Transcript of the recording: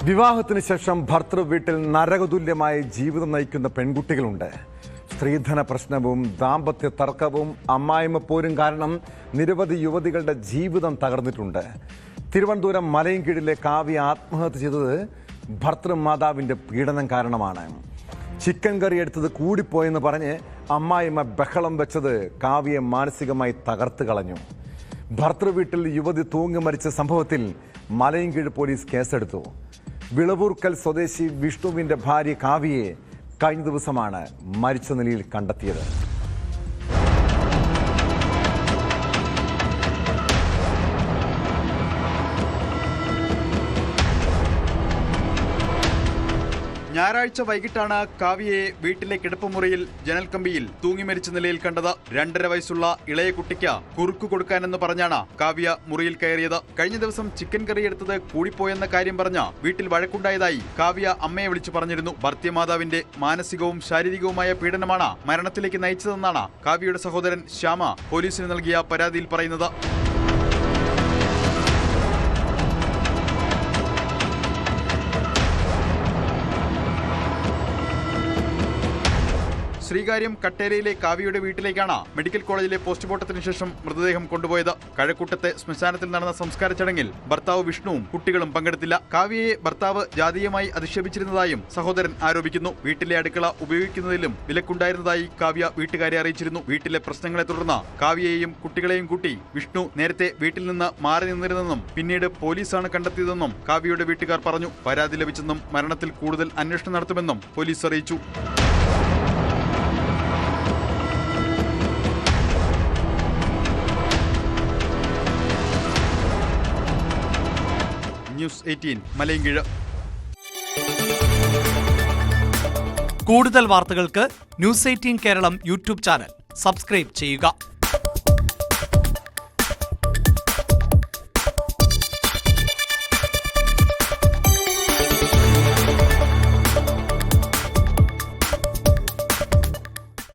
വിവാഹത്തിന് ശേഷം ഭർത്തൃ വീട്ടിൽ നരകതുല്യമായ ജീവിതം നയിക്കുന്ന പെൺകുട്ടികളുണ്ട്. സ്ത്രീധന പ്രശ്നവും ദാമ്പത്യ തർക്കവും അമ്മായിമ്മ പോരും കാരണം നിരവധി യുവതികളുടെ ജീവിതം തകർന്നിട്ടുണ്ട്. തിരുവനന്തപുരം മലയൻകീഴിലെ കാവ്യ ആത്മഹത്യ ചെയ്തത് ഭർത്തൃമാതാവിൻ്റെ പീഡനം കാരണമാണ്. ചിക്കൻ കറി എടുത്തത് കൂടിപ്പോയെന്ന് പറഞ്ഞ് അമ്മായിമ്മ ബഹളം വെച്ചത് കാവ്യയെ മാനസികമായി തകർത്ത് കളഞ്ഞു. ഭർത്തൃ വീട്ടിൽ യുവതി തൂങ്ങി മരിച്ച സംഭവത്തിൽ മലയൻകീഴ് പോലീസ് കേസെടുത്തു. വിളവൂർക്കൽ സ്വദേശി വിഷ്ണുവിന്റെ ഭാര്യ കാവ്യയെ കഴിഞ്ഞ ദിവസമാണ് മരിച്ച നിലയിൽ കണ്ടെത്തിയത്. ഞായറാഴ്ച വൈകിട്ടാണ് കാവ്യയെ വീട്ടിലെ കിടപ്പുമുറിയിൽ ജനൽക്കമ്പിയിൽ തൂങ്ങി മരിച്ച നിലയിൽ കണ്ടത്. 2.5 വയസ്സുള്ള ഇളയ കുട്ടിക്ക് കുറുക്കു കൊടുക്കാനെന്ന് പറഞ്ഞാണ് കാവ്യ മുറിയിൽ കയറിയത്. കഴിഞ്ഞ ദിവസം ചിക്കൻ കറി എടുത്തത് കൂടിപ്പോയെന്ന കാര്യം പറഞ്ഞ് വീട്ടിൽ വഴക്കുണ്ടായതായി കാവ്യ അമ്മയെ വിളിച്ചു പറഞ്ഞിരുന്നു. ഭർത്തൃമാതാവിന്റെ മാനസികവും ശാരീരികവുമായ പീഡനമാണ് മരണത്തിലേക്ക് നയിച്ചതെന്നാണ് കാവ്യയുടെ സഹോദരൻ ശ്യാമ പോലീസിന് നൽകിയ പരാതിയിൽ പറയുന്നത്. ശ്രീകാര്യം കട്ടേരയിലെ കാവ്യയുടെ വീട്ടിലേക്കാണ് മെഡിക്കൽ കോളേജിലെ പോസ്റ്റ്മോർട്ടത്തിന് ശേഷം മൃതദേഹം കൊണ്ടുപോയത്. കഴക്കൂട്ടത്തെ ശ്മശാനത്തിൽ നടന്ന സംസ്കാര ചടങ്ങിൽ ഭർത്താവ് വിഷ്ണുവും കുട്ടികളും പങ്കെടുത്തില്ല. കാവ്യയെ ഭർത്താവ് ജാതീയമായി അധിക്ഷേപിച്ചിരുന്നതായും സഹോദരൻ ആരോപിക്കുന്നു. വീട്ടിലെ അടുക്കള ഉപയോഗിക്കുന്നതിലും വിലക്കുണ്ടായിരുന്നതായി കാവ്യ വീട്ടുകാരെ അറിയിച്ചിരുന്നു. വീട്ടിലെ പ്രശ്നങ്ങളെ തുടർന്ന് കാവ്യയെയും കുട്ടികളെയും കൂട്ടി വിഷ്ണു നേരത്തെ വീട്ടിൽ നിന്ന് മാറി നിന്നിരുന്നെന്നും പിന്നീട് പോലീസാണ് കണ്ടെത്തിയതെന്നും കാവ്യയുടെ വീട്ടുകാർ പറഞ്ഞു. പരാതി ലഭിച്ചെന്നും മരണത്തിൽ കൂടുതൽ അന്വേഷണം നടത്തുമെന്നും പോലീസ് അറിയിച്ചു. ന്യൂസ് 18 മലയൻകീഴ്. കൂടുതൽ വാർത്തകൾക്ക് news 18 Keralam YouTube channel subscribe ചെയ്യുക.